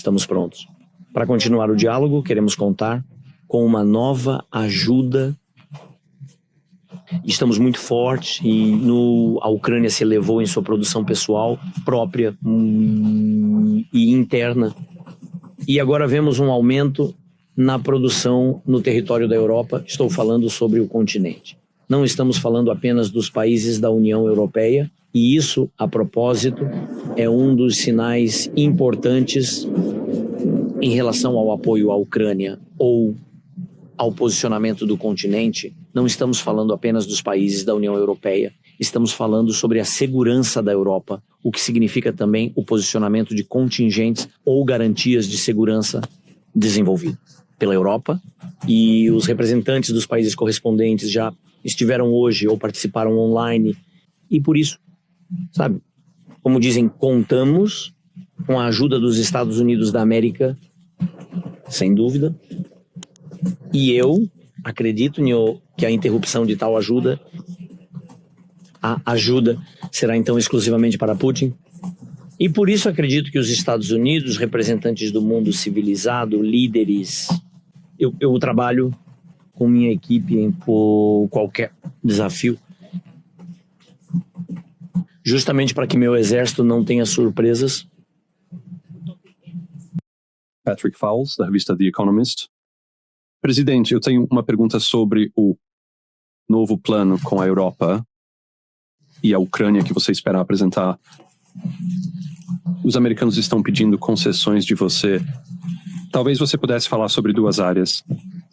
estamos prontos. Para continuar o diálogo, queremos contar com uma nova ajuda. Estamos muito fortes e a Ucrânia se elevou em sua produção pessoal própria e interna. E agora vemos um aumento na produção no território da Europa. Estou falando sobre o continente. Não estamos falando apenas dos países da União Europeia. E isso, a propósito, é um dos sinais importantes em relação ao apoio à Ucrânia ou ao posicionamento do continente. Não estamos falando apenas dos países da União Europeia, estamos falando sobre a segurança da Europa, o que significa também o posicionamento de contingentes ou garantias de segurança desenvolvido pela Europa. E os representantes dos países correspondentes já estiveram hoje ou participaram online. E por isso, sabe, como dizem, contamos com a ajuda dos Estados Unidos da América, sem dúvida. E eu acredito que a interrupção de tal ajuda, a ajuda será então exclusivamente para Putin. E por isso acredito que os Estados Unidos, representantes do mundo civilizado, líderes, eu trabalho com minha equipe por qualquer desafio, justamente para que meu exército não tenha surpresas. Patrick Fowles, da revista The Economist. Presidente, eu tenho uma pergunta sobre o novo plano com a Europa e a Ucrânia que você espera apresentar. Os americanos estão pedindo concessões de você. Talvez você pudesse falar sobre duas áreas.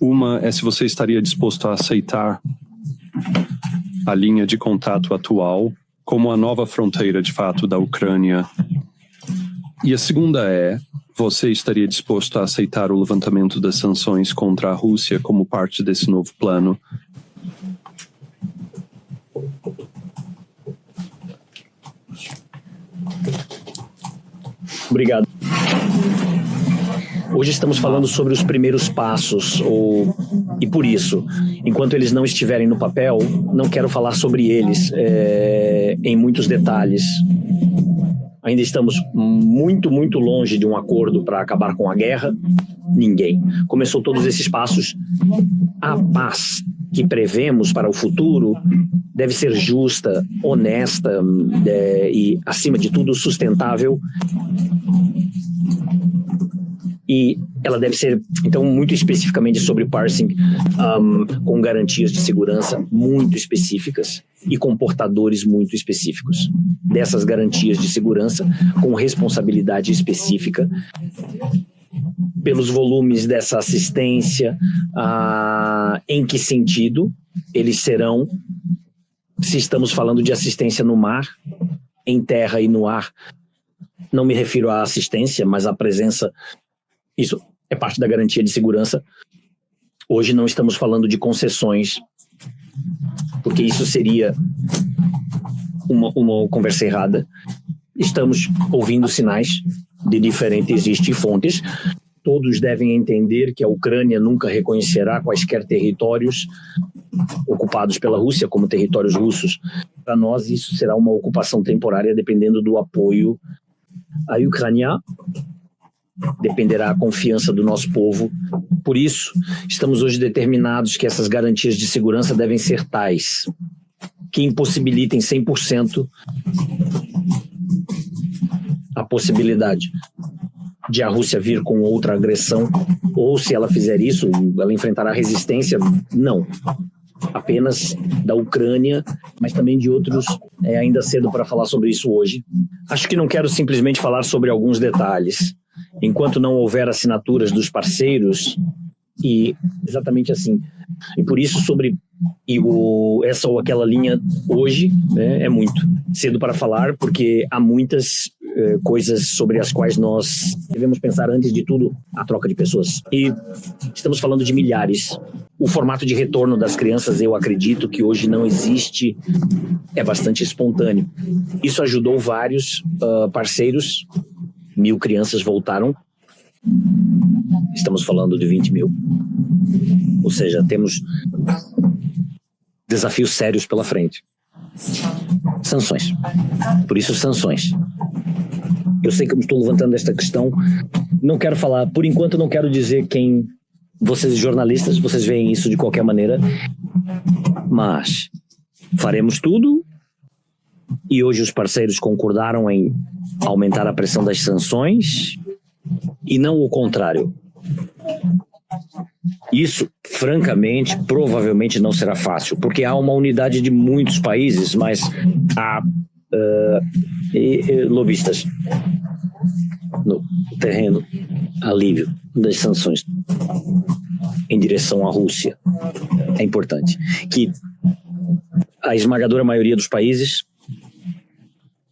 Uma é se você estaria disposto a aceitar a linha de contato atual como a nova fronteira, de fato, da Ucrânia. E a segunda é, você estaria disposto a aceitar o levantamento das sanções contra a Rússia como parte desse novo plano? Obrigado. Hoje estamos falando sobre os primeiros passos, e por isso, enquanto eles não estiverem no papel, não quero falar sobre eles em muitos detalhes. Ainda estamos muito, muito longe de um acordo para acabar com a guerra. Ninguém. Começou todos esses passos. A paz que prevemos para o futuro deve ser justa, honesta e, acima de tudo, sustentável. E ela deve ser, então, muito especificamente sobre parsing, com garantias de segurança muito específicas e com portadores muito específicos. Dessas garantias de segurança, com responsabilidade específica, pelos volumes dessa assistência, em que sentido eles serão, se estamos falando de assistência no mar, em terra e no ar. Não me refiro à assistência, mas à presença. Isso é parte da garantia de segurança. Hoje não estamos falando de concessões, porque isso seria uma conversa errada. Estamos ouvindo sinais de diferentes fontes. Todos devem entender que a Ucrânia nunca reconhecerá quaisquer territórios ocupados pela Rússia como territórios russos. Para nós, isso será uma ocupação temporária, dependendo do apoio à Ucrânia. Dependerá a confiança do nosso povo. Por isso, estamos hoje determinados que essas garantias de segurança devem ser tais que impossibilitem 100% a possibilidade de a Rússia vir com outra agressão, ou se ela fizer isso, ela enfrentará resistência. Não. Apenas da Ucrânia, mas também de outros. É ainda cedo para falar sobre isso hoje. Acho que não quero simplesmente falar sobre alguns detalhes. Enquanto não houver assinaturas dos parceiros, e exatamente assim. E por isso essa ou aquela linha hoje, né, é muito cedo para falar, porque há muitas coisas sobre as quais nós devemos pensar antes de tudo a troca de pessoas. E estamos falando de milhares. O formato de retorno das crianças, eu acredito que hoje não existe, é bastante espontâneo. Isso ajudou vários parceiros. 1.000 crianças voltaram. Estamos falando de 20.000. Ou seja, temos desafios sérios pela frente. Sanções. Por isso, sanções. Eu sei que eu estou levantando esta questão, não quero falar, por enquanto não quero dizer quem, vocês jornalistas, vocês veem isso de qualquer maneira, mas faremos tudo e hoje os parceiros concordaram em aumentar a pressão das sanções e não o contrário. Isso, francamente, provavelmente não será fácil, porque há uma unidade de muitos países, mas há lobistas no terreno, alívio das sanções em direção à Rússia. É importante que a esmagadora maioria dos países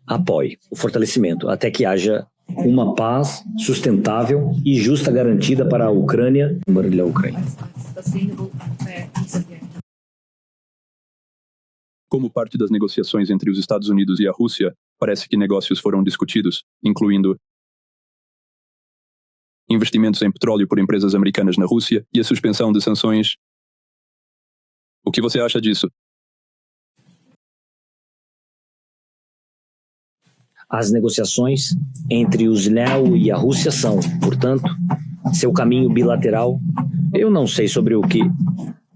apoie o fortalecimento até que haja uma paz sustentável e justa garantida para a Ucrânia e a Ucrânia. Como parte das negociações entre os Estados Unidos e a Rússia, parece que negócios foram discutidos, incluindo investimentos em petróleo por empresas americanas na Rússia e a suspensão de sanções. O que você acha disso? As negociações entre o Israel e a Rússia são, portanto, seu caminho bilateral. Eu não sei sobre o que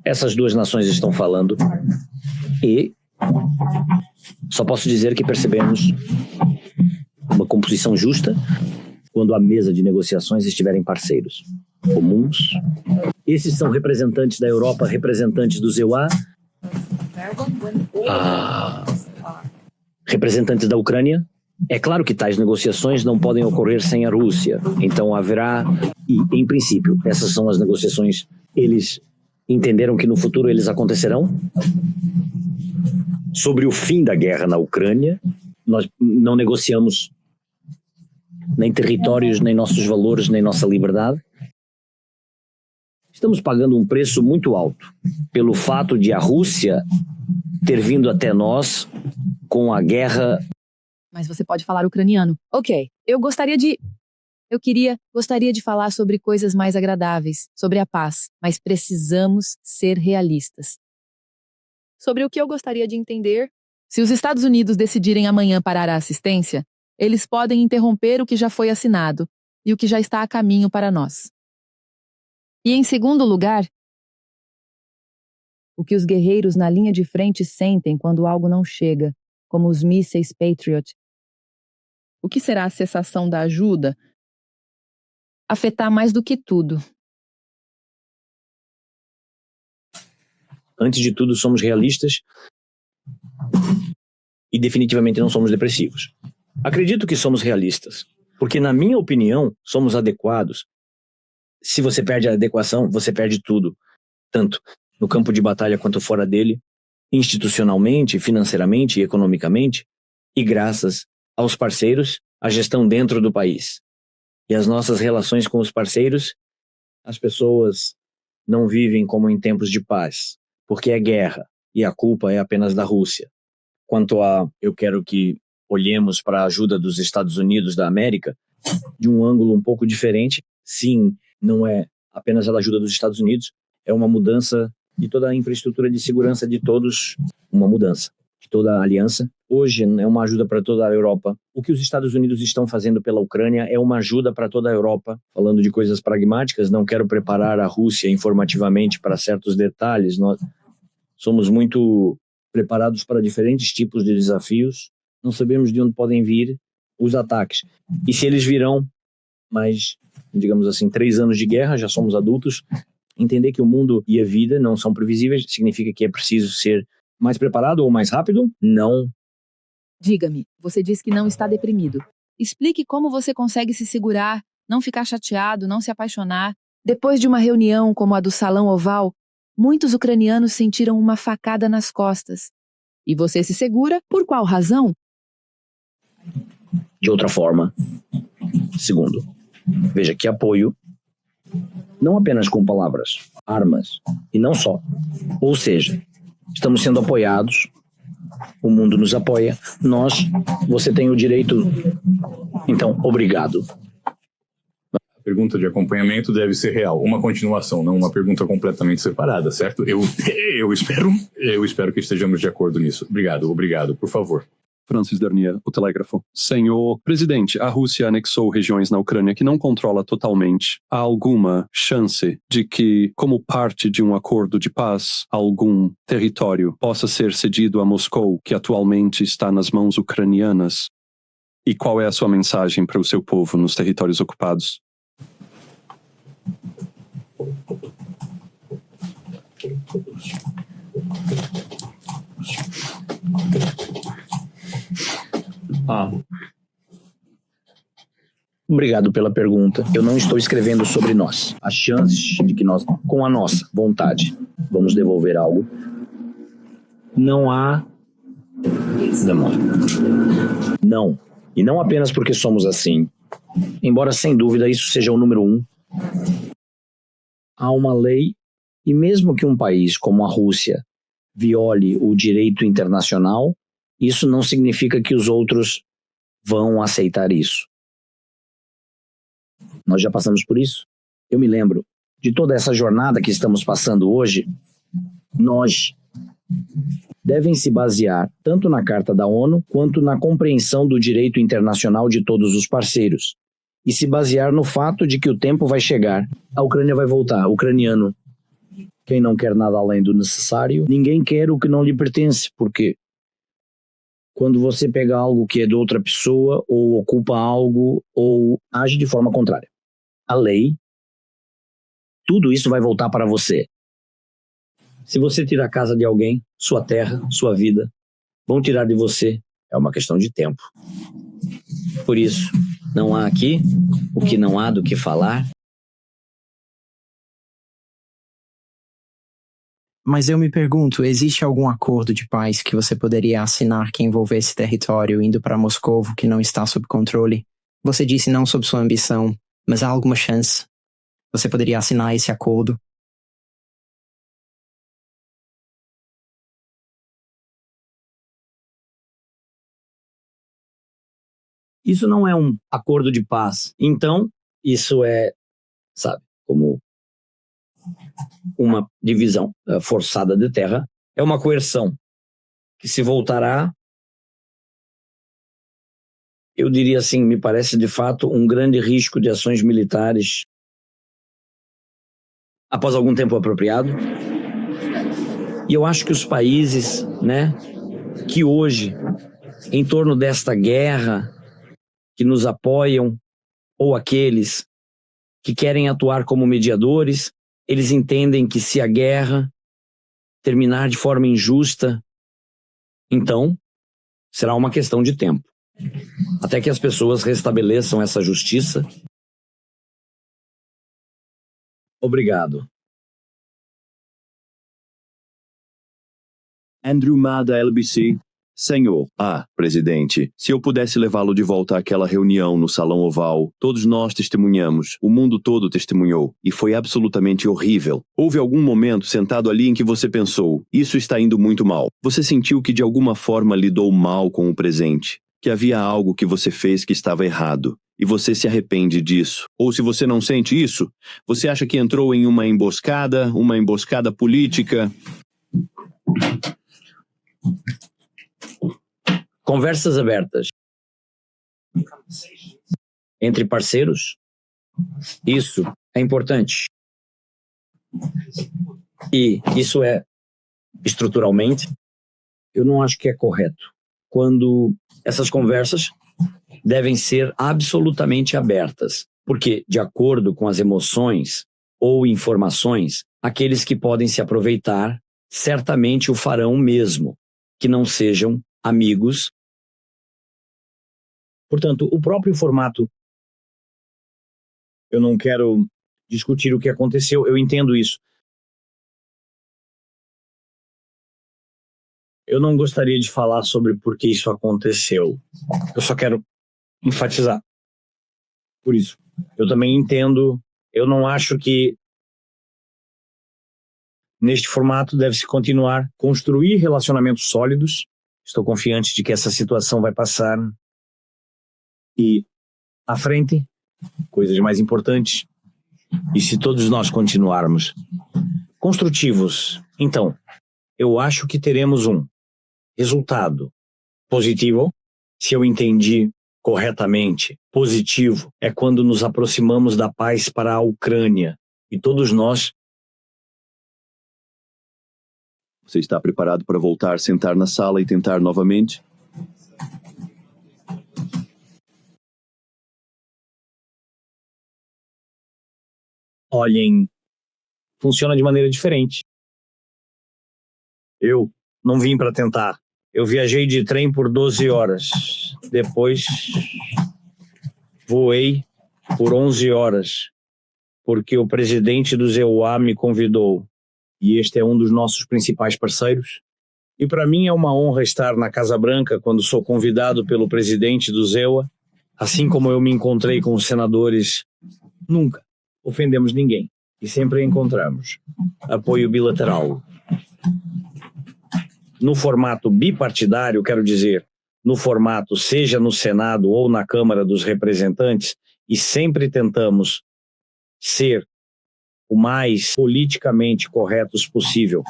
essas duas nações estão falando e só posso dizer que percebemos uma composição justa quando a mesa de negociações estiverem parceiros comuns. Esses são representantes da Europa, representantes do EUA, representantes da Ucrânia. É claro que tais negociações não podem ocorrer sem a Rússia, então haverá, e em princípio, essas são as negociações, eles entenderam que no futuro eles acontecerão. Sobre o fim da guerra na Ucrânia, nós não negociamos nem territórios, nem nossos valores, nem nossa liberdade. Estamos pagando um preço muito alto pelo fato de a Rússia ter vindo até nós com a guerra. Mas você pode falar ucraniano. Ok, gostaria de falar sobre coisas mais agradáveis, sobre a paz, mas precisamos ser realistas. Sobre o que eu gostaria de entender, se os Estados Unidos decidirem amanhã parar a assistência, eles podem interromper o que já foi assinado e o que já está a caminho para nós. E em segundo lugar, o que os guerreiros na linha de frente sentem quando algo não chega, como os mísseis Patriot. O que será a cessação da ajuda? Afetar mais do que tudo. Antes de tudo, somos realistas e definitivamente não somos depressivos. Acredito que somos realistas, porque na minha opinião, somos adequados. Se você perde a adequação, você perde tudo, tanto no campo de batalha quanto fora dele, institucionalmente, financeiramente e economicamente, e graças aos parceiros, a gestão dentro do país. E as nossas relações com os parceiros, as pessoas não vivem como em tempos de paz, porque é guerra, e a culpa é apenas da Rússia. Quanto a, eu quero que olhemos para a ajuda dos Estados Unidos da América de um ângulo um pouco diferente. Sim, não é apenas a ajuda dos Estados Unidos, é uma mudança de toda a infraestrutura de segurança de todos, uma mudança de toda a aliança. Hoje é uma ajuda para toda a Europa. O que os Estados Unidos estão fazendo pela Ucrânia é uma ajuda para toda a Europa. Falando de coisas pragmáticas, não quero preparar a Rússia informativamente para certos detalhes. Nós somos muito preparados para diferentes tipos de desafios. Não sabemos de onde podem vir os ataques. E se eles virão, mas, digamos assim, 3 anos de guerra, já somos adultos, entender que o mundo e a vida não são previsíveis significa que é preciso ser mais preparado ou mais rápido? Não. Diga-me, você diz que não está deprimido. Explique como você consegue se segurar, não ficar chateado, não se apaixonar. Depois de uma reunião como a do Salão Oval, muitos ucranianos sentiram uma facada nas costas. E você se segura por qual razão? De outra forma. Segundo, veja que apoio, não apenas com palavras, armas, e não só. Ou seja, estamos sendo apoiados, o mundo nos apoia, você tem o direito, então, obrigado. A pergunta de acompanhamento deve ser real, uma continuação, não uma pergunta completamente separada, certo? Eu espero que estejamos de acordo nisso. Obrigado, por favor. Francis Dernier, o Telégrafo. Senhor presidente, a Rússia anexou regiões na Ucrânia que não controla totalmente. Há alguma chance de que, como parte de um acordo de paz, algum território possa ser cedido a Moscou, que atualmente está nas mãos ucranianas? E qual é a sua mensagem para o seu povo nos territórios ocupados? Obrigado pela pergunta. Eu não estou escrevendo sobre nós. As chances de que nós, com a nossa vontade, vamos devolver algo, não há demora. Não. E não apenas porque somos assim. Embora, sem dúvida, isso seja o número 1. Há uma lei, e mesmo que um país como a Rússia viole o direito internacional, isso não significa que os outros vão aceitar isso. Nós já passamos por isso. Eu me lembro de toda essa jornada que estamos passando hoje. Nós devem se basear tanto na Carta da ONU quanto na compreensão do direito internacional de todos os parceiros e se basear no fato de que o tempo vai chegar. A Ucrânia vai voltar. Ucraniano, quem não quer nada além do necessário, ninguém quer o que não lhe pertence, porque quando você pega algo que é de outra pessoa, ou ocupa algo, ou age de forma contrária à lei, tudo isso vai voltar para você. Se você tirar a casa de alguém, sua terra, sua vida, vão tirar de você. É uma questão de tempo. Por isso, não há aqui o que não há do que falar. Mas eu me pergunto, existe algum acordo de paz que você poderia assinar que envolvesse território indo para Moscovo que não está sob controle? Você disse não sob sua ambição, mas há alguma chance? Você poderia assinar esse acordo? Isso não é um acordo de paz. Então, isso é, sabe, como uma divisão forçada de terra. É uma coerção que se voltará, eu diria assim, me parece de fato um grande risco de ações militares após algum tempo apropriado. E eu acho que os países, que hoje, em torno desta guerra, que nos apoiam, ou aqueles que querem atuar como mediadores, eles entendem que se a guerra terminar de forma injusta, então será uma questão de tempo, até que as pessoas restabeleçam essa justiça. Obrigado. Andrew Ma, da LBC. Senhor, presidente, se eu pudesse levá-lo de volta àquela reunião no Salão Oval, todos nós testemunhamos, o mundo todo testemunhou, e foi absolutamente horrível. Houve algum momento sentado ali em que você pensou, isso está indo muito mal. Você sentiu que de alguma forma lidou mal com o presente, que havia algo que você fez que estava errado, e você se arrepende disso. Ou se você não sente isso, você acha que entrou em uma emboscada política. Conversas abertas entre parceiros, isso é importante. E isso é, estruturalmente, eu não acho que é correto. Quando essas conversas devem ser absolutamente abertas, porque, de acordo com as emoções ou informações, aqueles que podem se aproveitar certamente o farão mesmo, que não sejam amigos. Portanto, o próprio formato, eu não quero discutir o que aconteceu, eu entendo isso. Eu não gostaria de falar sobre por que isso aconteceu. Eu só quero enfatizar. Por isso, eu também entendo, eu não acho que neste formato deve-se continuar a construir relacionamentos sólidos. Estou confiante de que essa situação vai passar e à frente, coisas mais importantes. E se todos nós continuarmos construtivos, então, eu acho que teremos um resultado positivo se eu entendi corretamente, positivo, é quando nos aproximamos da paz para a Ucrânia. E todos nós... Você está preparado para voltar, sentar na sala e tentar novamente? Olhem, funciona de maneira diferente. Eu não vim para tentar. Eu viajei de trem por 12 horas. Depois voei por 11 horas, porque o presidente do ZEUA me convidou. E este é um dos nossos principais parceiros. E para mim é uma honra estar na Casa Branca quando sou convidado pelo presidente do ZEUA. Assim como eu me encontrei com os senadores, nunca ofendemos ninguém. E sempre encontramos apoio bilateral. No formato bipartidário, quero dizer, no formato seja no Senado ou na Câmara dos Representantes, e sempre tentamos ser o mais politicamente corretos possível.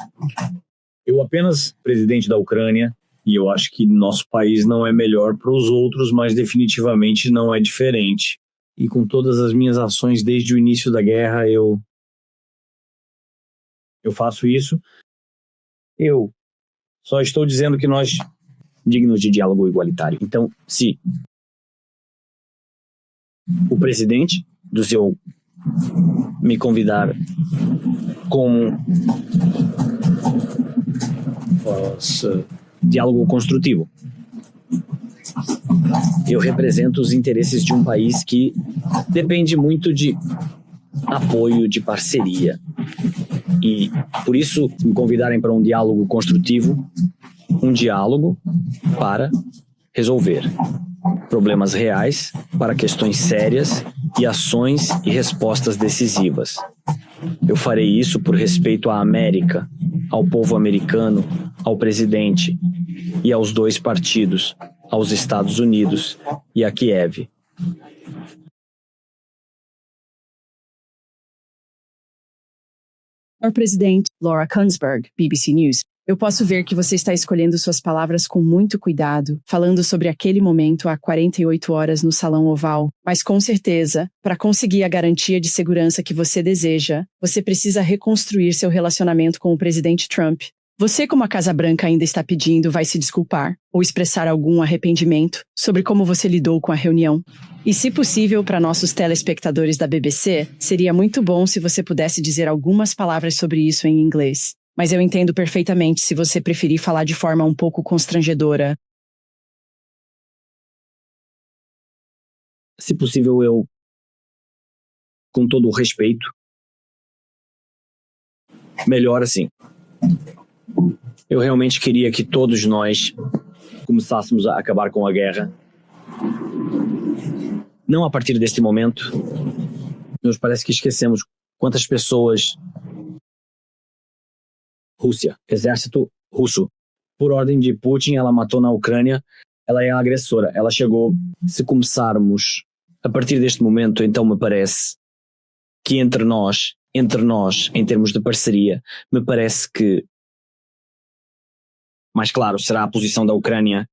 Eu apenas presidente da Ucrânia, e eu acho que nosso país não é melhor para os outros, mas definitivamente não é diferente. E com todas as minhas ações desde o início da guerra, eu faço isso. Eu só estou dizendo que nós dignos de diálogo igualitário. Então, se o presidente do seu me convidar com diálogo construtivo, eu represento os interesses de um país que depende muito de apoio, de parceria. E, por isso, se me convidarem para um diálogo construtivo, um diálogo para resolver problemas reais, para questões sérias e ações e respostas decisivas. Eu farei isso por respeito à América, ao povo americano, ao presidente e aos dois partidos, aos Estados Unidos e a Kiev. Senhor Presidente, Laura Kuenssberg, BBC News. Eu posso ver que você está escolhendo suas palavras com muito cuidado, falando sobre aquele momento há 48 horas no Salão Oval. Mas com certeza, para conseguir a garantia de segurança que você deseja, você precisa reconstruir seu relacionamento com o presidente Trump. Você, como a Casa Branca ainda está pedindo, vai se desculpar ou expressar algum arrependimento sobre como você lidou com a reunião. E, se possível, para nossos telespectadores da BBC, seria muito bom se você pudesse dizer algumas palavras sobre isso em inglês. Mas eu entendo perfeitamente se você preferir falar de forma um pouco constrangedora. Se possível, eu, com todo o respeito, melhor assim. Eu realmente queria que todos nós começássemos a acabar com a guerra. Não a partir deste momento. Nos parece que esquecemos quantas pessoas... Rússia, exército russo. Por ordem de Putin, ela matou na Ucrânia. Ela é a agressora. Ela chegou... Se começarmos a partir deste momento, então me parece que entre nós, em termos de parceria, me parece que, mais claro, será a posição da Ucrânia,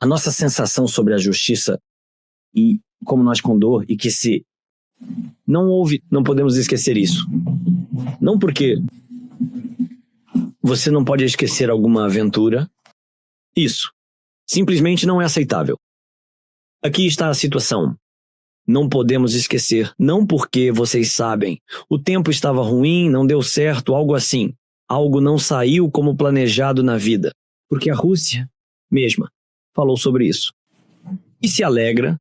a nossa sensação sobre a justiça e como nós com dor, e que se não houve, não podemos esquecer isso. Não porque você não pode esquecer alguma aventura, isso simplesmente não é aceitável. Aqui está a situação. Não podemos esquecer, não porque vocês sabem, o tempo estava ruim, não deu certo, algo assim. Algo não saiu como planejado na vida. Porque a Rússia mesma falou sobre isso. E se alegra,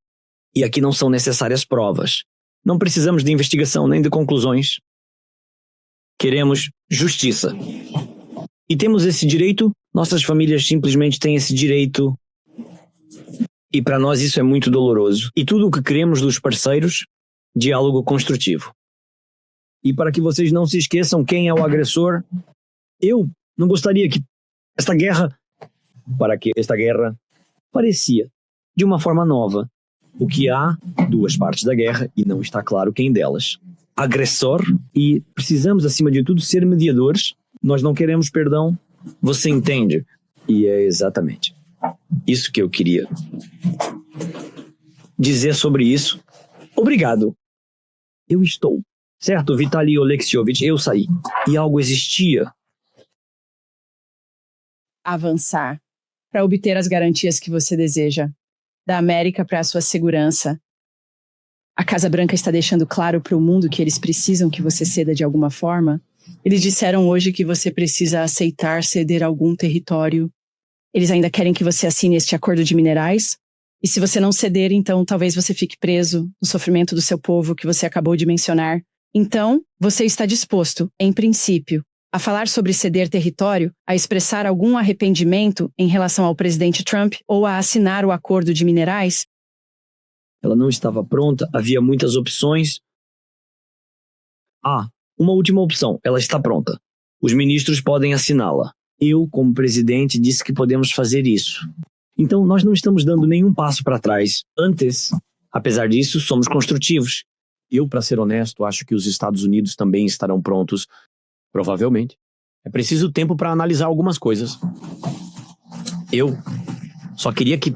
e aqui não são necessárias provas. Não precisamos de investigação nem de conclusões. Queremos justiça. E temos esse direito, nossas famílias simplesmente têm esse direito. E para nós isso é muito doloroso. E tudo o que queremos dos parceiros, diálogo construtivo. E para que vocês não se esqueçam quem é o agressor, eu não gostaria que esta guerra parecia, de uma forma nova, o que há duas partes da guerra e não está claro quem delas. Agressor, e precisamos acima de tudo ser mediadores. Nós não queremos perdão, você entende? E é exatamente. Isso que eu queria dizer sobre isso. Obrigado. Eu estou. Certo, Vitaly Oleksievich, eu saí. E algo existia. Avançar para obter as garantias que você deseja. Da América para a sua segurança. A Casa Branca está deixando claro para o mundo que eles precisam que você ceda de alguma forma. Eles disseram hoje que você precisa aceitar ceder algum território. Eles ainda querem que você assine este acordo de minerais. E se você não ceder, então talvez você fique preso no sofrimento do seu povo que você acabou de mencionar. Então, você está disposto, em princípio, a falar sobre ceder território, a expressar algum arrependimento em relação ao presidente Trump ou a assinar o acordo de minerais? Ela não estava pronta, havia muitas opções. Uma última opção, ela está pronta. Os ministros podem assiná-la. Eu, como presidente, disse que podemos fazer isso. Então, nós não estamos dando nenhum passo para trás. Antes, apesar disso, somos construtivos. Eu, para ser honesto, acho que os Estados Unidos também estarão prontos. Provavelmente. É preciso tempo para analisar algumas coisas. Eu só queria que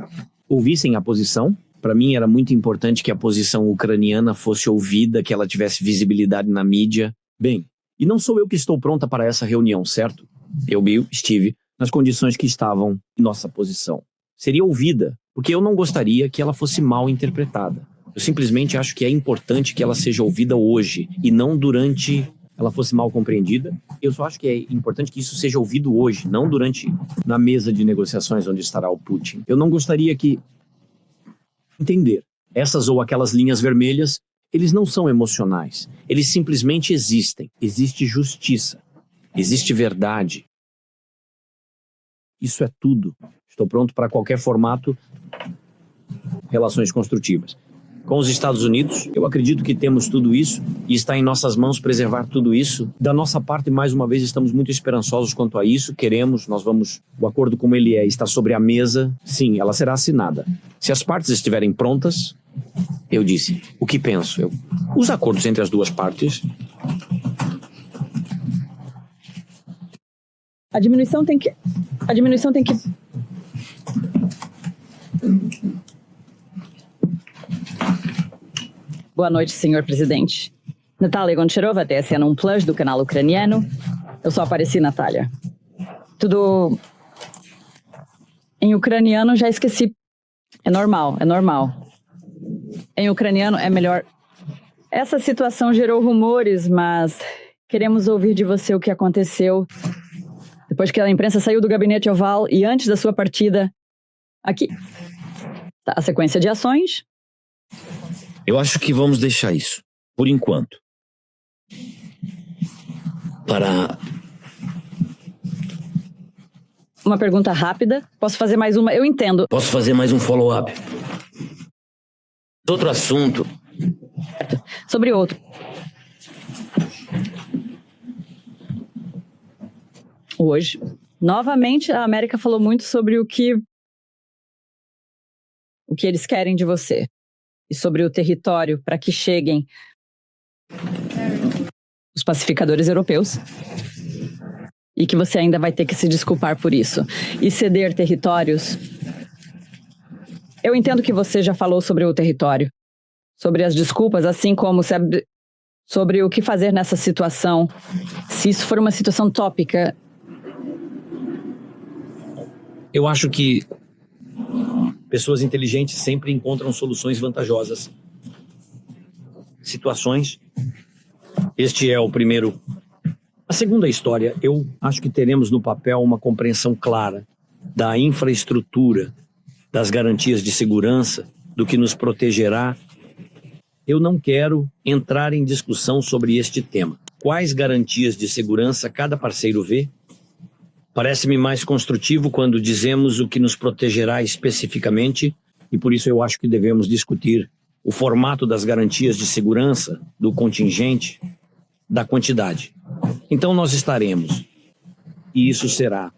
ouvissem a posição. Para mim era muito importante que a posição ucraniana fosse ouvida, que ela tivesse visibilidade na mídia. Bem, e não sou eu que estou pronta para essa reunião, certo? Eu estive nas condições que estavam em nossa posição. Seria ouvida, porque eu não gostaria que ela fosse mal interpretada. Eu simplesmente acho que é importante que ela seja ouvida hoje e não durante ela fosse mal compreendida. Eu só acho que é importante que isso seja ouvido hoje, não na mesa de negociações onde estará o Putin. Eu não gostaria que entender essas ou aquelas linhas vermelhas, eles não são emocionais. Eles simplesmente existem. Existe justiça. Existe verdade. Isso é tudo. Estou pronto para qualquer formato. Relações construtivas. Com os Estados Unidos, eu acredito que temos tudo isso e está em nossas mãos preservar tudo isso. Da nossa parte, mais uma vez, estamos muito esperançosos quanto a isso. O acordo como ele está sobre a mesa. Sim, ela será assinada. Se as partes estiverem prontas, eu disse, o que penso? Os acordos entre as duas partes. A diminuição tem que... Boa noite, senhor presidente. Natália Goncharova, TSN 1 Plus, do canal ucraniano. Eu só apareci, Natália. Tudo em ucraniano já esqueci. É normal. Em ucraniano é melhor. Essa situação gerou rumores, mas queremos ouvir de você o que aconteceu depois que a imprensa saiu do gabinete oval e antes da sua partida. Aqui está a sequência de ações. Eu acho que vamos deixar isso, por enquanto. Para... Uma pergunta rápida. Posso fazer mais uma? Eu entendo. Posso fazer mais um follow-up? Outro assunto. Sobre outro. Hoje, novamente, a América falou muito sobre o que eles querem de você. E sobre o território para que cheguem os pacificadores europeus. E que você ainda vai ter que se desculpar por isso. E ceder territórios. Eu entendo que você já falou sobre o território. Sobre as desculpas, assim como sobre o que fazer nessa situação. Se isso for uma situação tópica. Eu acho que pessoas inteligentes sempre encontram soluções vantajosas. Situações. Este é o primeiro. A segunda história, eu acho que teremos no papel uma compreensão clara da infraestrutura, das garantias de segurança, do que nos protegerá. Eu não quero entrar em discussão sobre este tema. Quais garantias de segurança cada parceiro vê? Parece-me mais construtivo quando dizemos o que nos protegerá especificamente, e por isso eu acho que devemos discutir o formato das garantias de segurança, do contingente, da quantidade. Então nós estaremos, e isso será,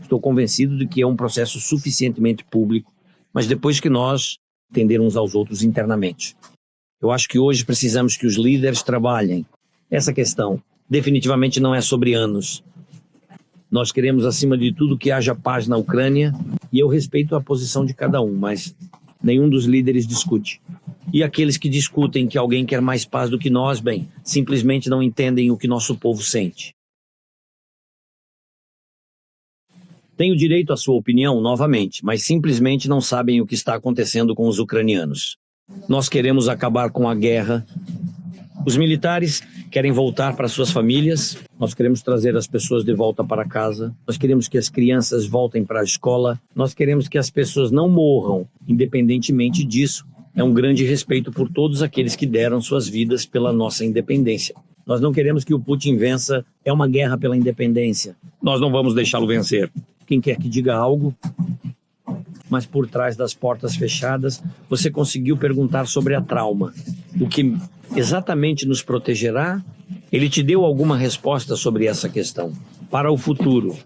estou convencido de que é um processo suficientemente público, mas depois que nós entender uns aos outros internamente. Eu acho que hoje precisamos que os líderes trabalhem. Essa questão definitivamente não é sobre anos. Nós queremos, acima de tudo, que haja paz na Ucrânia, e eu respeito a posição de cada um, mas nenhum dos líderes discute. E aqueles que discutem que alguém quer mais paz do que nós, bem, simplesmente não entendem o que nosso povo sente. Tenho direito à sua opinião, novamente, mas simplesmente não sabem o que está acontecendo com os ucranianos. Nós queremos acabar com a guerra. Os militares querem voltar para suas famílias. Nós queremos trazer as pessoas de volta para casa. Nós queremos que as crianças voltem para a escola. Nós queremos que as pessoas não morram. Independentemente disso, é um grande respeito por todos aqueles que deram suas vidas pela nossa independência. Nós não queremos que o Putin vença. É uma guerra pela independência. Nós não vamos deixá-lo vencer. Quem quer que diga algo, mas por trás das portas fechadas, você conseguiu perguntar sobre a trauma. O que exatamente nos protegerá? Ele te deu alguma resposta sobre essa questão. Para o futuro.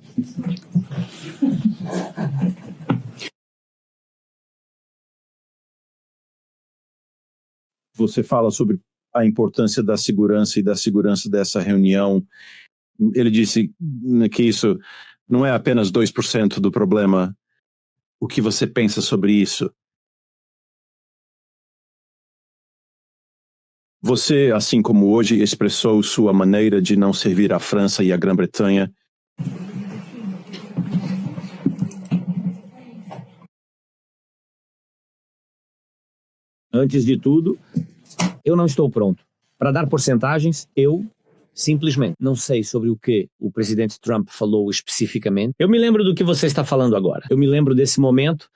Você fala sobre a importância da segurança e da segurança dessa reunião. Ele disse que isso não é apenas 2% do problema. O que você pensa sobre isso? Você, assim como hoje, expressou sua maneira de não servir a França e a Grã-Bretanha. Antes de tudo, eu não estou pronto. Para dar porcentagens, eu simplesmente não sei sobre o que o presidente Trump falou especificamente. Eu me lembro do que você está falando agora. Eu me lembro desse momento.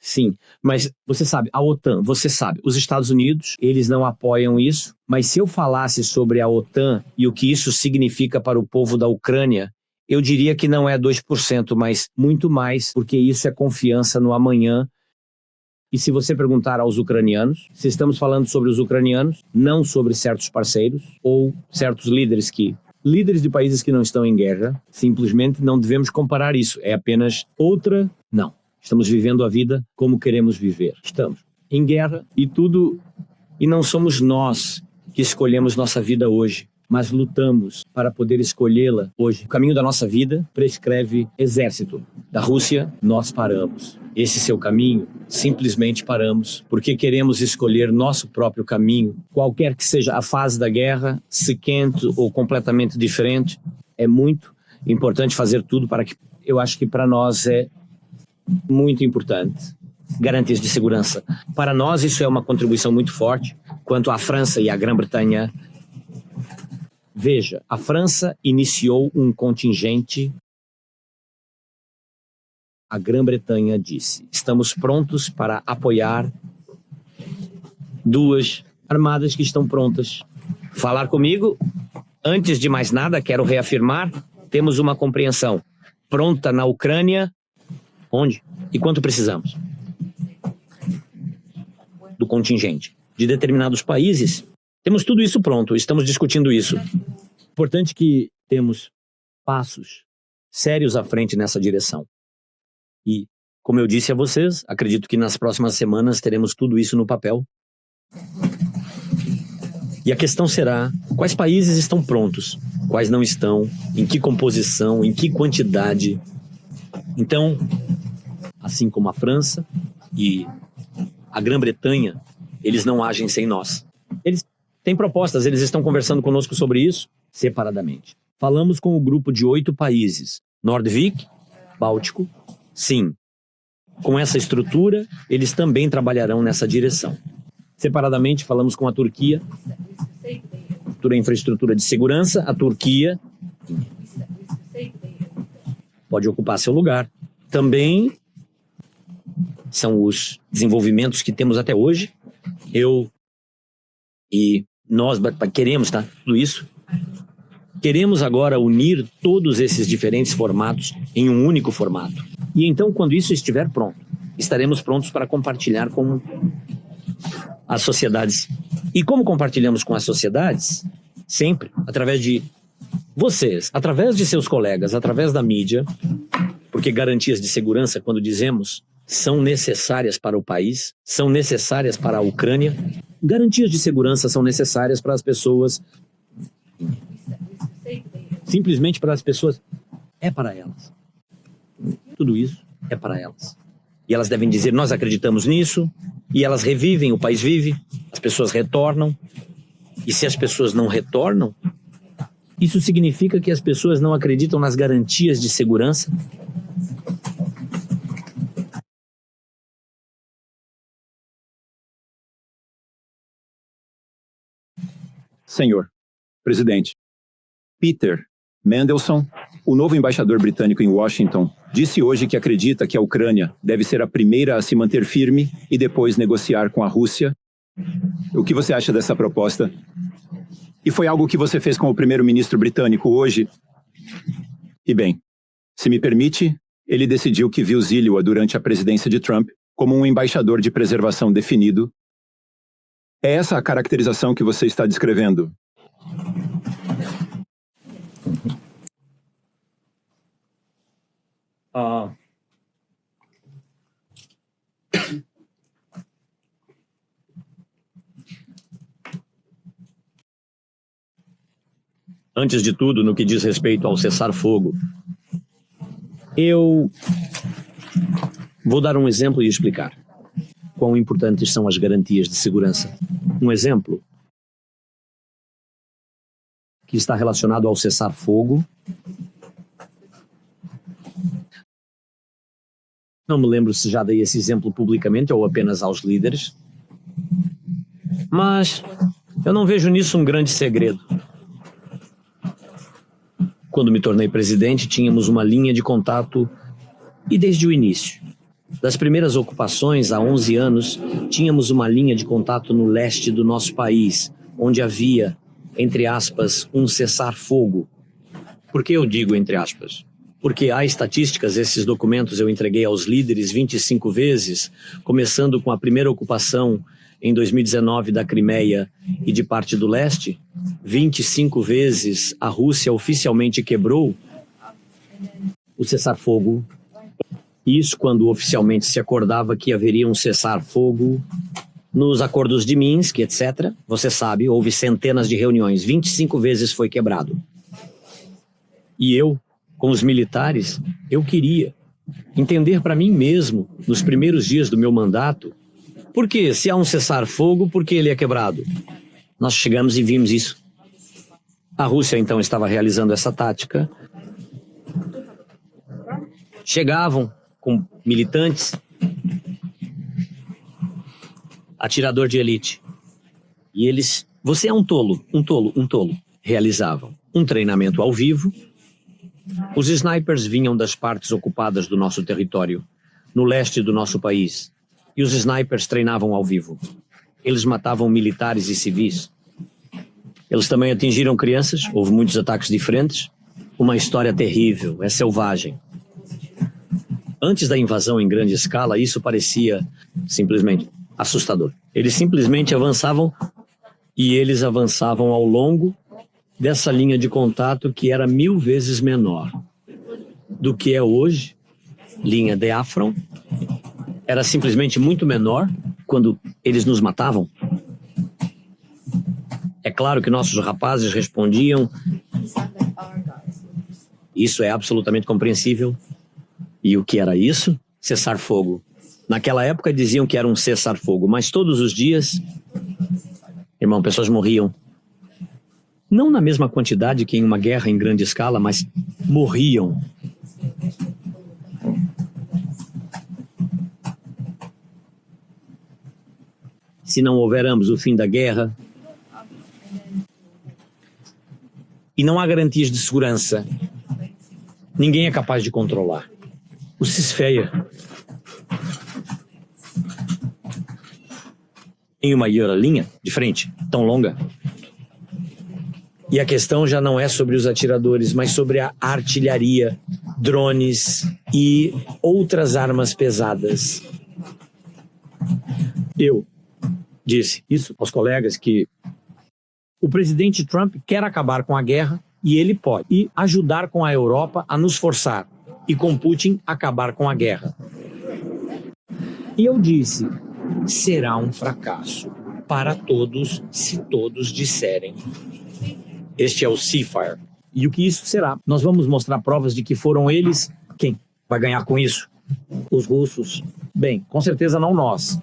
Sim, mas você sabe, a OTAN, você sabe, os Estados Unidos, eles não apoiam isso, mas se eu falasse sobre a OTAN e o que isso significa para o povo da Ucrânia, eu diria que não é 2%, mas muito mais, porque isso é confiança no amanhã. E se você perguntar aos ucranianos, se estamos falando sobre os ucranianos, não sobre certos parceiros ou certos líderes de países que não estão em guerra, simplesmente não devemos comparar isso, é apenas outra, não. Estamos vivendo a vida como queremos viver. Estamos em guerra e não somos nós que escolhemos nossa vida hoje, mas lutamos para poder escolhê-la hoje. O caminho da nossa vida prescreve exército. Da Rússia, nós paramos. Esse seu caminho, simplesmente paramos, porque queremos escolher nosso próprio caminho. Qualquer que seja a fase da guerra, se quente ou completamente diferente, é muito importante fazer tudo para que, eu acho que para nós é muito importante. Garantias de segurança. Para nós isso é uma contribuição muito forte, quanto à França e à Grã-Bretanha. Veja, a França iniciou um contingente. A Grã-Bretanha disse, estamos prontos para apoiar 2 armadas que estão prontas. Falar comigo? Antes de mais nada, quero reafirmar, temos uma compreensão. Pronta na Ucrânia. Onde? E quanto precisamos? Do contingente. De determinados países. Temos tudo isso pronto, estamos discutindo isso. Importante que temos passos sérios à frente nessa direção. E, como eu disse a vocês, acredito que nas próximas semanas teremos tudo isso no papel. E a questão será, quais países estão prontos? Quais não estão? Em que composição? Em que quantidade? Então, assim como a França e a Grã-Bretanha, eles não agem sem nós. Eles têm propostas, eles estão conversando conosco sobre isso separadamente. Falamos com o grupo de 8 países. Nordvik, Báltico, sim. Com essa estrutura, eles também trabalharão nessa direção. Separadamente, falamos com a Turquia, infraestrutura de segurança, a Turquia pode ocupar seu lugar. Também são os desenvolvimentos que temos até hoje. Eu e nós queremos, tá? Tudo isso. Queremos agora unir todos esses diferentes formatos em um único formato. E então, quando isso estiver pronto, estaremos prontos para compartilhar com as sociedades. E como compartilhamos com as sociedades? Sempre através de vocês, através de seus colegas, através da mídia, porque garantias de segurança, quando dizemos, são necessárias para o país, são necessárias para a Ucrânia. Garantias de segurança são necessárias para as pessoas, simplesmente para as pessoas É para elas. Tudo isso é para elas. E elas devem dizer, nós acreditamos nisso, e elas revivem, o país vive, as pessoas retornam. E se as pessoas não retornam, isso significa que as pessoas não acreditam nas garantias de segurança. Senhor presidente, Peter Mandelson, o novo embaixador britânico em Washington, disse hoje que acredita que a Ucrânia deve ser a primeira a se manter firme e depois negociar com a Rússia. O que você acha dessa proposta? E foi algo que você fez com o primeiro-ministro britânico hoje? E bem, se me permite, ele decidiu que viu Zilua durante a presidência de Trump como um embaixador de preservação definido. É essa a caracterização que você está descrevendo? Antes de tudo, no que diz respeito ao cessar-fogo, eu vou dar um exemplo e explicar quão importantes são as garantias de segurança. Um exemplo que está relacionado ao cessar-fogo. Não me lembro se já dei esse exemplo publicamente ou apenas aos líderes, mas eu não vejo nisso um grande segredo. Quando me tornei presidente, tínhamos uma linha de contato e desde o início. Das primeiras ocupações, há 11 anos, tínhamos uma linha de contato no leste do nosso país, onde havia, entre aspas, um cessar-fogo. Por que eu digo entre aspas? Porque há estatísticas, esses documentos eu entreguei aos líderes 25 vezes, começando com a primeira ocupação em 2019 da Crimeia e de parte do leste. 25 vezes a Rússia oficialmente quebrou o cessar-fogo. Isso quando oficialmente se acordava que haveria um cessar-fogo nos acordos de Minsk, etc. Você sabe, houve centenas de reuniões, 25 vezes foi quebrado. E eu, com os militares, eu queria entender para mim mesmo, nos primeiros dias do meu mandato, por que, se há um cessar-fogo, por que ele é quebrado? Nós chegamos e vimos isso. A Rússia, então, estava realizando essa tática. Chegavam com militantes, atirador de elite. E eles, você é um tolo, realizavam um treinamento ao vivo. Os snipers vinham das partes ocupadas do nosso território, no leste do nosso país. E os snipers treinavam ao vivo. Eles matavam militares e civis. Eles também atingiram crianças, houve muitos ataques diferentes. Uma história terrível, é selvagem. Antes da invasão em grande escala, isso parecia simplesmente assustador. Eles simplesmente avançavam e eles avançavam ao longo dessa linha de contato que era 1000 vezes menor do que é hoje, linha diáfrão. Era simplesmente muito menor quando eles nos matavam. É claro que nossos rapazes respondiam. Isso é absolutamente compreensível. E o que era isso? Cessar-fogo. Naquela época diziam que era um cessar-fogo, mas todos os dias, irmão, pessoas morriam. Não na mesma quantidade que em uma guerra em grande escala, mas morriam. Se não houver ambos o fim da guerra, e não há garantias de segurança, ninguém é capaz de controlar. O ceasefire em uma linha de frente tão longa. E a questão já não é sobre os atiradores, mas sobre a artilharia, drones e outras armas pesadas. Eu disse isso aos colegas que o presidente Trump quer acabar com a guerra e ele pode. E ajudar com a Europa a nos forçar. E com Putin acabar com a guerra. E eu disse, será um fracasso para todos se todos disserem. Este é o ceasefire. E o que isso será? Nós vamos mostrar provas de que foram eles quem vai ganhar com isso? Os russos. Bem, com certeza não nós.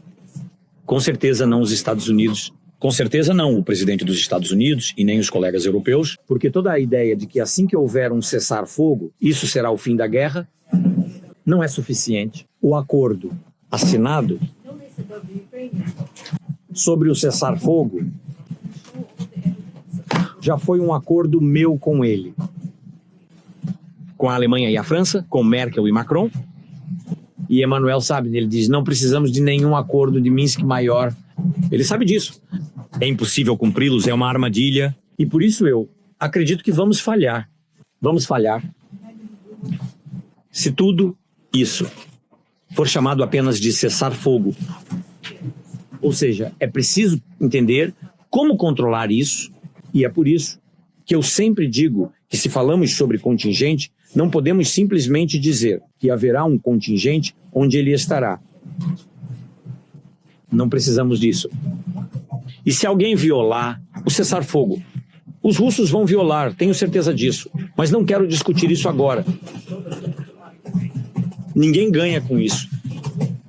Com certeza não os Estados Unidos. Com certeza não o presidente dos Estados Unidos e nem os colegas europeus, porque toda a ideia de que assim que houver um cessar-fogo, isso será o fim da guerra, não é suficiente. O acordo assinado sobre o cessar-fogo já foi um acordo meu com ele. Com a Alemanha e a França, com Merkel e Macron. E Emmanuel sabe, ele diz, não precisamos de nenhum acordo de Minsk maior. Ele sabe disso. É impossível cumpri-los, é uma armadilha. E por isso eu acredito que vamos falhar. Vamos falhar. Se tudo isso for chamado apenas de cessar-fogo. Ou seja, é preciso entender como controlar isso. E é por isso que eu sempre digo que se falamos sobre contingente, não podemos simplesmente dizer que haverá um contingente onde ele estará. Não precisamos disso. E se alguém violar o cessar-fogo, os russos vão violar, tenho certeza disso. Mas não quero discutir isso agora. Ninguém ganha com isso.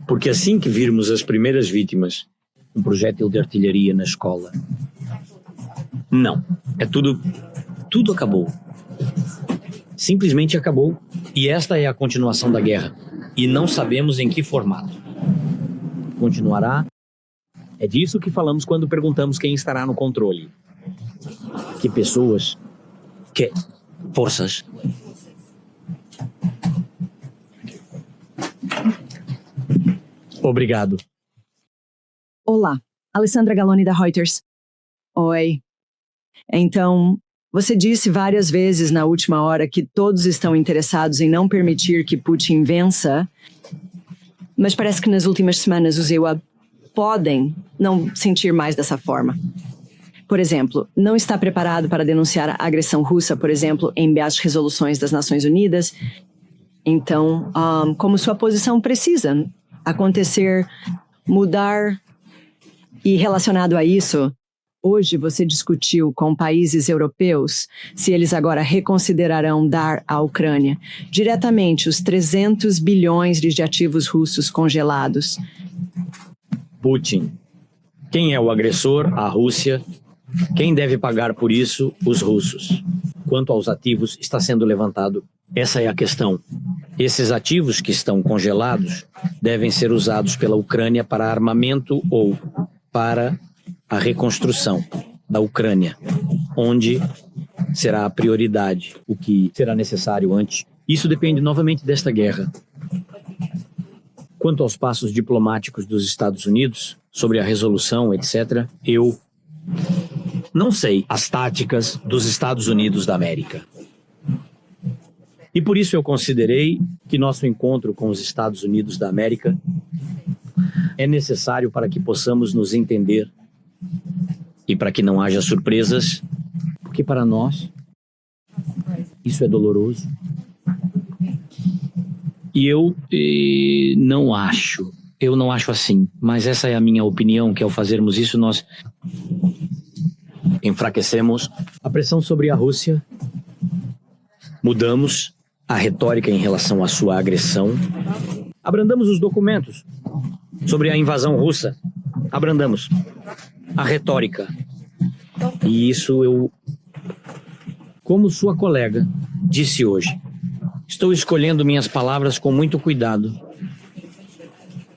Porque assim que virmos as primeiras vítimas, um projétil de artilharia na escola. Não. É tudo acabou. Simplesmente acabou. E esta é a continuação da guerra. E não sabemos em que formato. Continuará. É disso que falamos quando perguntamos quem estará no controle. Que pessoas? Que forças? Obrigado. Olá, Alessandra Galloni da Reuters. Oi. Então, você disse várias vezes na última hora que todos estão interessados em não permitir que Putin vença, mas parece que nas últimas semanas os EUA podem não sentir mais dessa forma. Por exemplo, não está preparado para denunciar a agressão russa, por exemplo, em as resoluções das Nações Unidas. Então, como sua posição precisa acontecer, mudar, e relacionado a isso, hoje você discutiu com países europeus se eles agora reconsiderarão dar à Ucrânia diretamente os 300 bilhões de ativos russos congelados. Putin. Quem é o agressor? A Rússia. Quem deve pagar por isso? Os russos. Quanto aos ativos, está sendo levantado. Essa é a questão. Esses ativos que estão congelados devem ser usados pela Ucrânia para armamento ou para a reconstrução da Ucrânia, onde será a prioridade, o que será necessário antes. Isso depende novamente desta guerra. Quanto aos passos diplomáticos dos Estados Unidos, sobre a resolução, etc., eu não sei as táticas dos Estados Unidos da América. E por isso eu considerei que nosso encontro com os Estados Unidos da América é necessário para que possamos nos entender e para que não haja surpresas, porque para nós isso é doloroso. E eu não acho assim, mas essa é a minha opinião, que ao fazermos isso nós enfraquecemos a pressão sobre a Rússia, mudamos a retórica em relação à sua agressão, abrandamos os documentos sobre a invasão russa, abrandamos a retórica. E isso eu, como sua colega disse hoje, estou escolhendo minhas palavras com muito cuidado.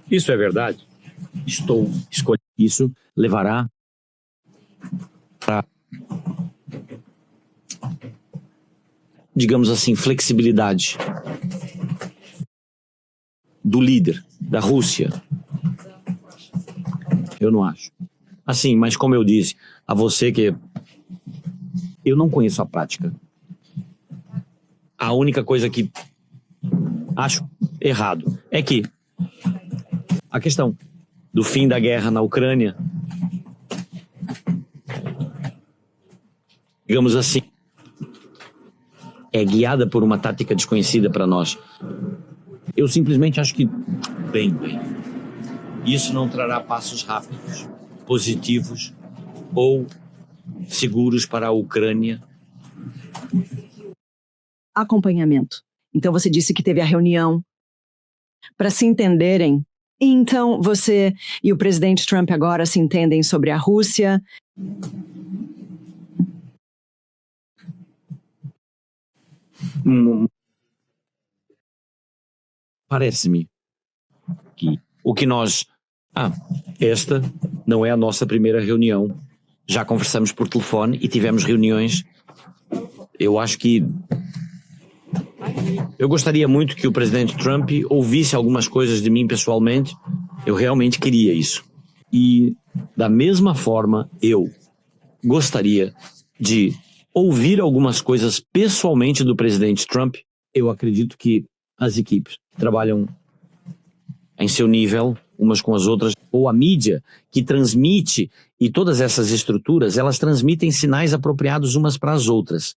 Isso é verdade? Estou escolhendo. Isso levará para, digamos assim, flexibilidade do líder da Rússia. Eu não acho. Assim, mas como eu disse a você que eu não conheço a prática. A única coisa que acho errado é que a questão do fim da guerra na Ucrânia, digamos assim, é guiada por uma tática desconhecida para nós. Eu simplesmente acho que, bem, isso não trará passos rápidos, positivos ou seguros para a Ucrânia acompanhamento. Então você disse que teve a reunião para se entenderem. Então você e o presidente Trump agora se entendem sobre a Rússia. Parece-me que o que nós... esta não é a nossa primeira reunião. Já conversamos por telefone e tivemos reuniões. Eu acho que... Eu gostaria muito que o presidente Trump ouvisse algumas coisas de mim pessoalmente. Eu realmente queria isso. E, da mesma forma, eu gostaria de ouvir algumas coisas pessoalmente do presidente Trump. Eu acredito que as equipes que trabalham em seu nível, umas com as outras, ou a mídia que transmite, e todas essas estruturas, elas transmitem sinais apropriados umas para as outras.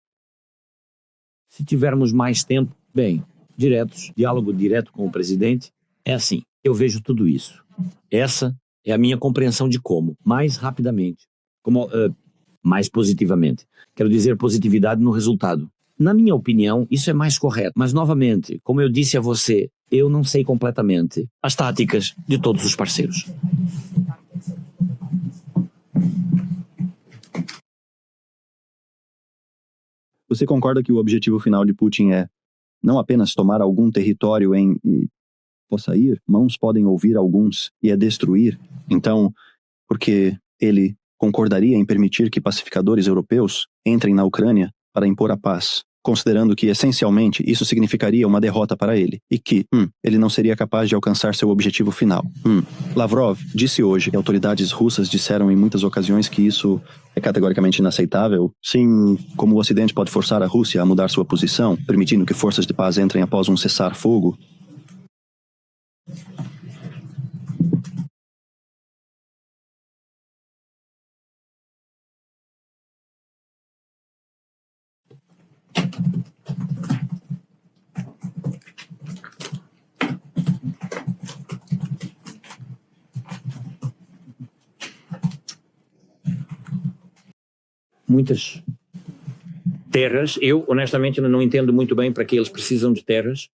Se tivermos mais tempo, bem, diálogo direto com o presidente, é assim, eu vejo tudo isso. Essa é a minha compreensão de como, mais rapidamente, mais positivamente. Quero dizer positividade no resultado. Na minha opinião, isso é mais correto. Mas, novamente, como eu disse a você, eu não sei completamente as táticas de todos os parceiros. Você concorda que o objetivo final de Putin é não apenas tomar algum território possa ir, mãos podem ouvir alguns, e é destruir? Então, porque ele concordaria em permitir que pacificadores europeus entrem na Ucrânia para impor a paz, considerando que, essencialmente, isso significaria uma derrota para ele, e que, ele não seria capaz de alcançar seu objetivo final. Lavrov disse hoje que autoridades russas disseram em muitas ocasiões que isso é categoricamente inaceitável. Sim, como o Ocidente pode forçar a Rússia a mudar sua posição, permitindo que forças de paz entrem após um cessar-fogo. Muitas terras, eu honestamente não entendo muito bem para que eles precisam de terras,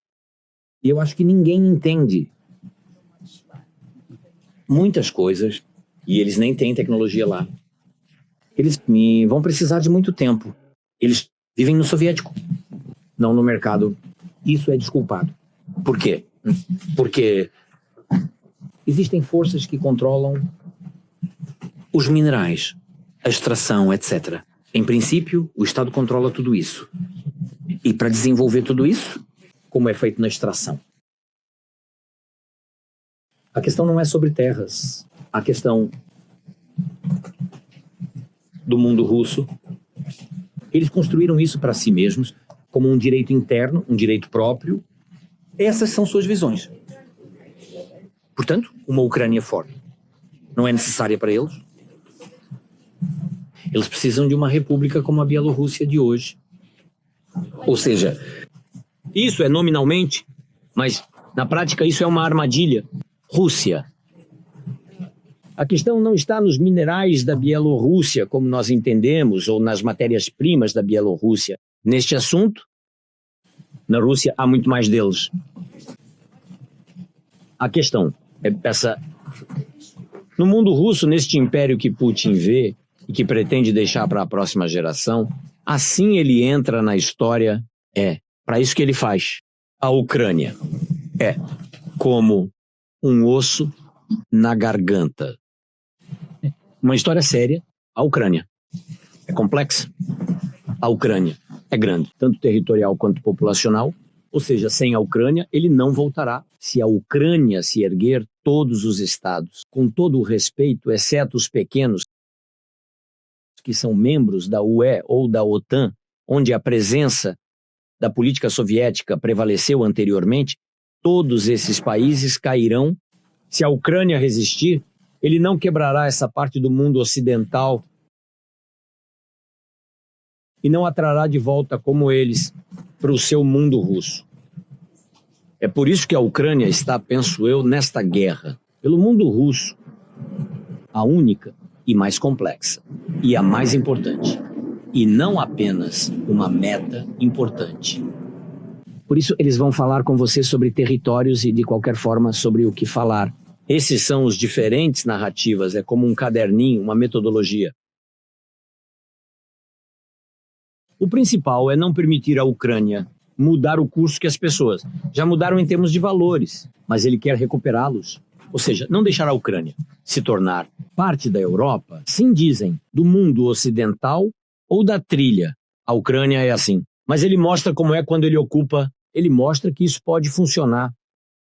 e eu acho que ninguém entende muitas coisas, e eles nem têm tecnologia lá. Eles vão precisar de muito tempo. Eles vivem no soviético, não no mercado. Isso é desculpado. Por quê? Porque existem forças que controlam os minerais, a extração, etc. Em princípio, o Estado controla tudo isso. E para desenvolver tudo isso, como é feito na extração? A questão não é sobre terras. A questão do mundo russo, eles construíram isso para si mesmos como um direito interno, um direito próprio. Essas são suas visões. Portanto, uma Ucrânia forte não é necessária para eles. Eles precisam de uma república como a Bielorrússia de hoje. Ou seja, isso é nominalmente, mas na prática isso é uma armadilha. Rússia. A questão não está nos minerais da Bielorrússia, como nós entendemos, ou nas matérias-primas da Bielorrússia. Neste assunto, na Rússia há muito mais deles. A questão é essa. No mundo russo, neste império que Putin vê, e que pretende deixar para a próxima geração, assim ele entra na história, para isso que ele faz. A Ucrânia é como um osso na garganta. Uma história séria, a Ucrânia. É complexa. A Ucrânia é grande, tanto territorial quanto populacional, ou seja, sem a Ucrânia ele não voltará. Se a Ucrânia se erguer, todos os estados, com todo o respeito, exceto os pequenos, que são membros da UE ou da OTAN, onde a presença da política soviética prevaleceu anteriormente, todos esses países cairão. Se a Ucrânia resistir, ele não quebrará essa parte do mundo ocidental e não atrará de volta como eles para o seu mundo russo. É por isso que a Ucrânia está, penso eu, nesta guerra. Pelo mundo russo, a única e mais complexa, e a mais importante, e não apenas uma meta importante, Por isso, eles vão falar com você sobre territórios e, de qualquer forma, sobre o que falar. Esses são os diferentes narrativas, é como um caderninho, uma metodologia. O principal é não permitir à Ucrânia mudar o curso que as pessoas já mudaram em termos de valores, mas ele quer recuperá-los. Ou seja, não deixar a Ucrânia se tornar parte da Europa, sim dizem, do mundo ocidental ou da trilha. A Ucrânia é assim. Mas ele mostra como é quando ele ocupa, ele mostra que isso pode funcionar.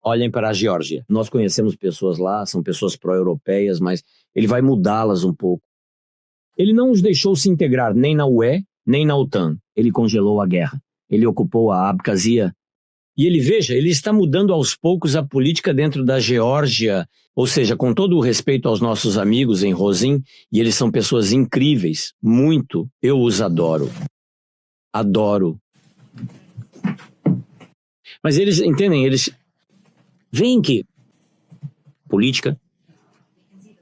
Olhem para a Geórgia. Nós conhecemos pessoas lá, são pessoas pró-europeias, mas ele vai mudá-las um pouco. Ele não os deixou se integrar nem na UE, nem na OTAN. Ele congelou a guerra. Ele ocupou a Abkhazia. E ele está mudando aos poucos a política dentro da Geórgia, ou seja, com todo o respeito aos nossos amigos em Rosim, e eles são pessoas incríveis, muito, eu os adoro. Adoro. Mas eles, entendem, eles veem que política,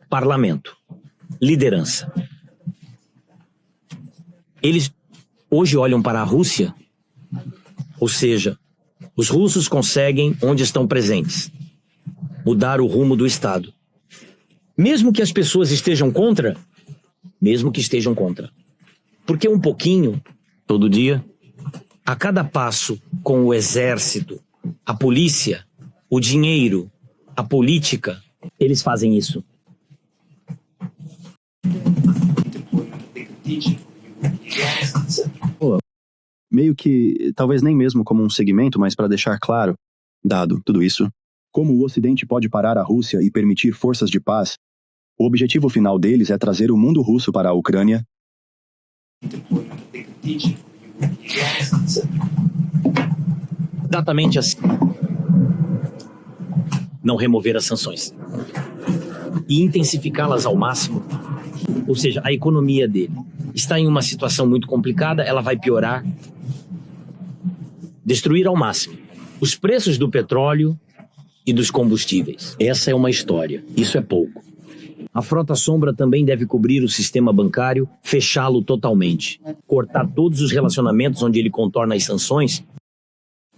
parlamento, liderança. Eles hoje olham para a Rússia, ou seja, os russos conseguem, onde estão presentes, mudar o rumo do Estado. Mesmo que as pessoas estejam contra, porque um pouquinho, todo dia, a cada passo com o exército, a polícia, o dinheiro, a política, eles fazem isso. Meio que, talvez nem mesmo como um segmento, mas para deixar claro, dado tudo isso, como o Ocidente pode parar a Rússia e permitir forças de paz, o objetivo final deles é trazer o mundo russo para a Ucrânia. Exatamente assim. Não remover as sanções. E intensificá-las ao máximo. Ou seja, a economia dele está em uma situação muito complicada, ela vai piorar. Destruir ao máximo os preços do petróleo e dos combustíveis. Essa é uma história, isso é pouco. A frota sombra também deve cobrir o sistema bancário, fechá-lo totalmente, cortar todos os relacionamentos onde ele contorna as sanções,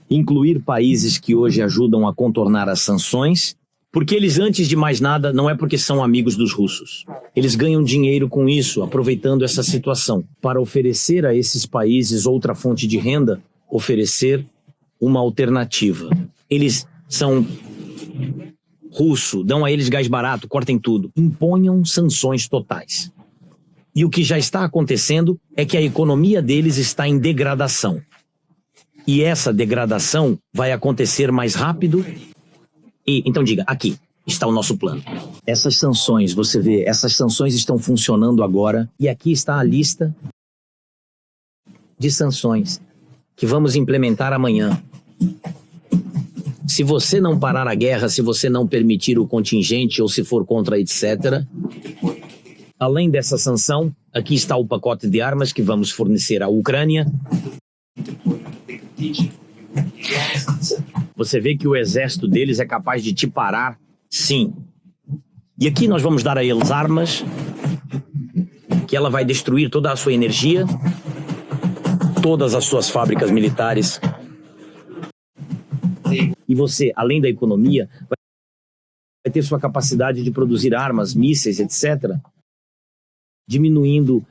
incluir países que hoje ajudam a contornar as sanções, porque eles, antes de mais nada, não é porque são amigos dos russos. Eles ganham dinheiro com isso, aproveitando essa situação, para oferecer a esses países outra fonte de renda, oferecer uma alternativa. Eles são russo, dão a eles gás barato, cortem tudo. Imponham sanções totais. E o que já está acontecendo é que a economia deles está em degradação. E essa degradação vai acontecer mais rápido. E então diga, aqui está o nosso plano. Essas sanções, você vê, essas sanções estão funcionando agora. E aqui está a lista de sanções que vamos implementar amanhã. Se você não parar a guerra, se você não permitir o contingente ou se for contra, etc. Além dessa sanção, aqui está o pacote de armas que vamos fornecer à Ucrânia. Você vê que o exército deles é capaz de te parar, sim. E aqui nós vamos dar a eles armas, que ela vai destruir toda a sua energia, todas as suas fábricas militares. E você, além da economia, vai ter sua capacidade de produzir armas, mísseis, etc., diminuindo,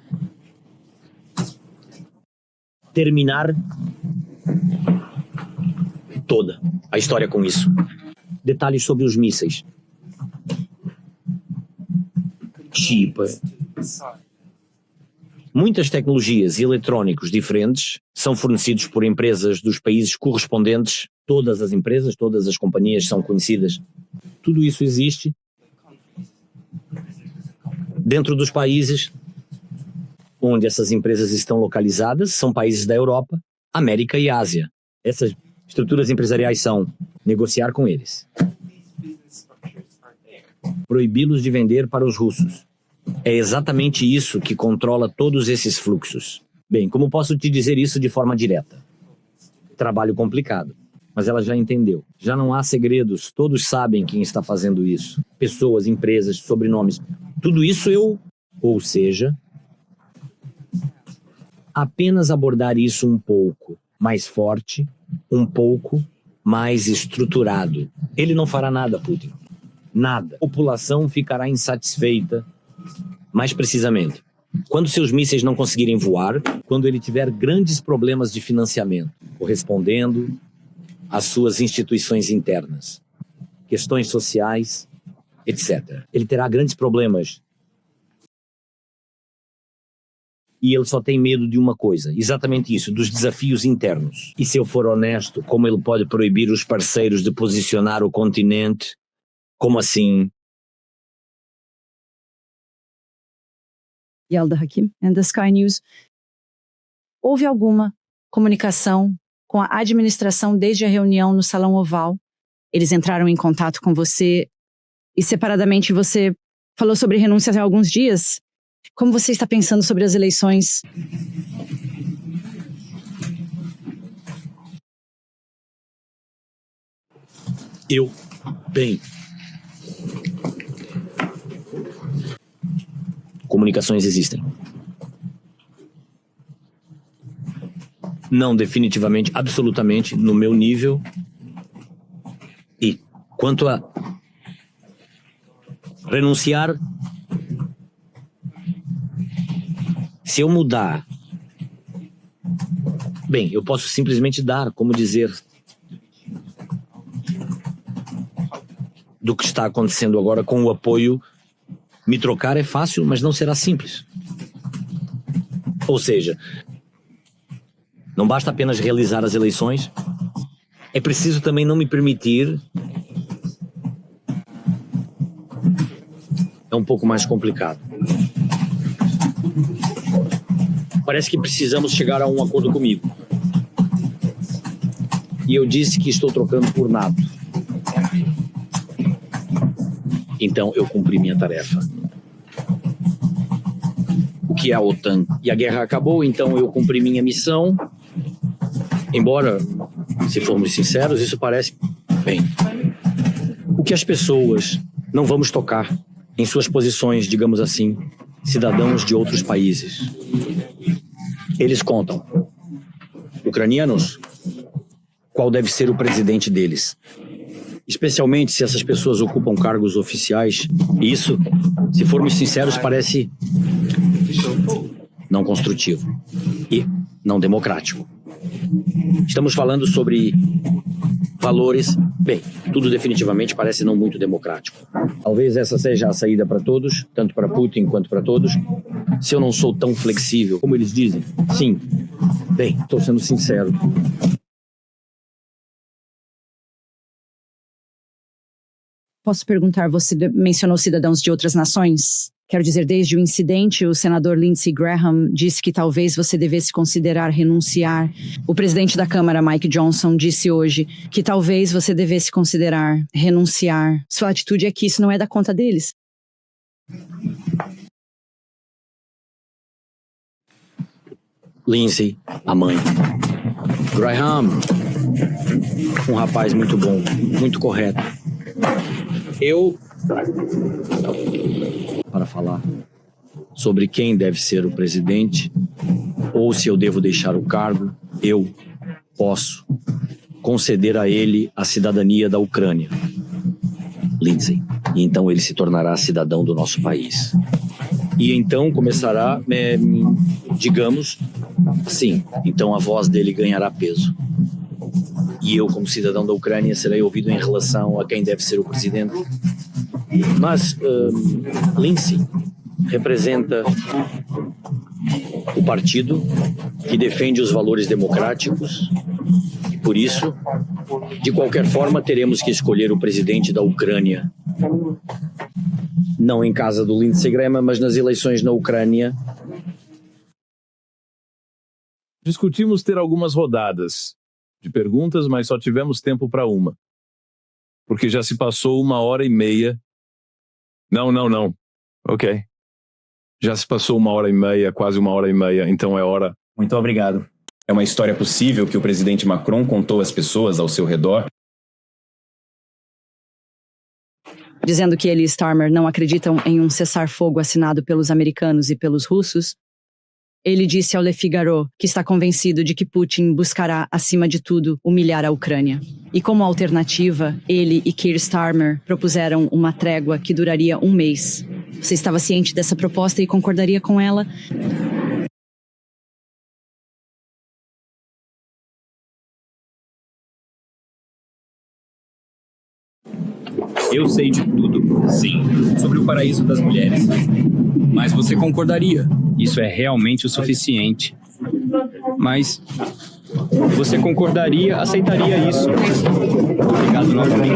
terminar toda a história com isso. Detalhes sobre os mísseis. Chip. Muitas tecnologias e eletrônicos diferentes são fornecidos por empresas dos países correspondentes. Todas as empresas, todas as companhias são conhecidas. Tudo isso existe dentro dos países onde essas empresas estão localizadas. São países da Europa, América e Ásia. Essas estruturas empresariais são negociar com eles, proibi-los de vender para os russos. É exatamente isso que controla todos esses fluxos. Bem, como posso te dizer isso de forma direta? Trabalho complicado, mas ela já entendeu. Já não há segredos, todos sabem quem está fazendo isso. Pessoas, empresas, sobrenomes. Tudo isso ou seja, apenas abordar isso um pouco mais forte, um pouco mais estruturado. Ele não fará nada, Putin. Nada. A população ficará insatisfeita. Mais precisamente, quando seus mísseis não conseguirem voar, quando ele tiver grandes problemas de financiamento, correspondendo às suas instituições internas, questões sociais, etc. Ele terá grandes problemas. E ele só tem medo de uma coisa, exatamente isso, dos desafios internos. E se eu for honesto, como ele pode proibir os parceiros de posicionar o continente? Como assim? Yelda Hakim, and the Sky News. Houve alguma comunicação com a administração desde a reunião no Salão Oval? Eles entraram em contato com você e separadamente você falou sobre renúncias há alguns dias. Como você está pensando sobre as eleições? Bem, comunicações existem. Não definitivamente, absolutamente, no meu nível. E quanto a renunciar, se eu mudar, bem, eu posso simplesmente dar, como dizer, do que está acontecendo agora com o apoio. Me trocar é fácil, mas não será simples. Ou seja, não basta apenas realizar as eleições, é preciso também não me permitir. É um pouco mais complicado. Parece que precisamos chegar a um acordo comigo. E eu disse que estou trocando por nada. Então eu cumpri minha tarefa. O que é a OTAN? E a guerra acabou, então eu cumpri minha missão. Embora, se formos sinceros, isso parece bem. O que as pessoas não vamos tocar em suas posições, digamos assim, cidadãos de outros países. Eles contam. Ucranianos, qual deve ser o presidente deles? Especialmente se essas pessoas ocupam cargos oficiais. Isso, se formos sinceros, parece não construtivo e não democrático. Estamos falando sobre valores. Bem, tudo definitivamente parece não muito democrático. Talvez essa seja a saída para todos, tanto para Putin quanto para todos. Se eu não sou tão flexível como eles dizem, sim. Bem, estou sendo sincero. Posso perguntar, você mencionou cidadãos de outras nações? Quero dizer, desde o incidente, o senador Lindsey Graham disse que talvez você devesse considerar renunciar. O presidente da Câmara, Mike Johnson, disse hoje que talvez você devesse considerar renunciar. Sua atitude é que isso não é da conta deles. Lindsey, a mãe. Graham, um rapaz muito bom, muito correto. Para falar sobre quem deve ser o presidente ou se eu devo deixar o cargo, eu posso conceder a ele a cidadania da Ucrânia, Lindsey, e então ele se tornará cidadão do nosso país. E então começará, digamos, sim, então a voz dele ganhará peso. E eu, como cidadão da Ucrânia, serei ouvido em relação a quem deve ser o presidente. Mas Lindsey representa o partido que defende os valores democráticos e, por isso, de qualquer forma, teremos que escolher o presidente da Ucrânia. Não em casa do Lindsey Graham, mas nas eleições na Ucrânia. Discutimos ter algumas rodadas de perguntas, mas só tivemos tempo para uma. Porque já se passou 1h30. Não. Ok. Já se passou 1h30, quase 1h30, então é hora. Muito obrigado. É uma história possível que o presidente Macron contou às pessoas ao seu redor? Dizendo que ele e Starmer não acreditam em um cessar-fogo assinado pelos americanos e pelos russos? Ele disse ao Le Figaro que está convencido de que Putin buscará, acima de tudo, humilhar a Ucrânia. E como alternativa, ele e Keir Starmer propuseram uma trégua que duraria 1 mês. Você estava ciente dessa proposta e concordaria com ela? Eu sei de tudo, sim, sobre o paraíso das mulheres. Mas você concordaria. Isso é realmente o suficiente. Mas você concordaria, aceitaria isso. Obrigado novamente.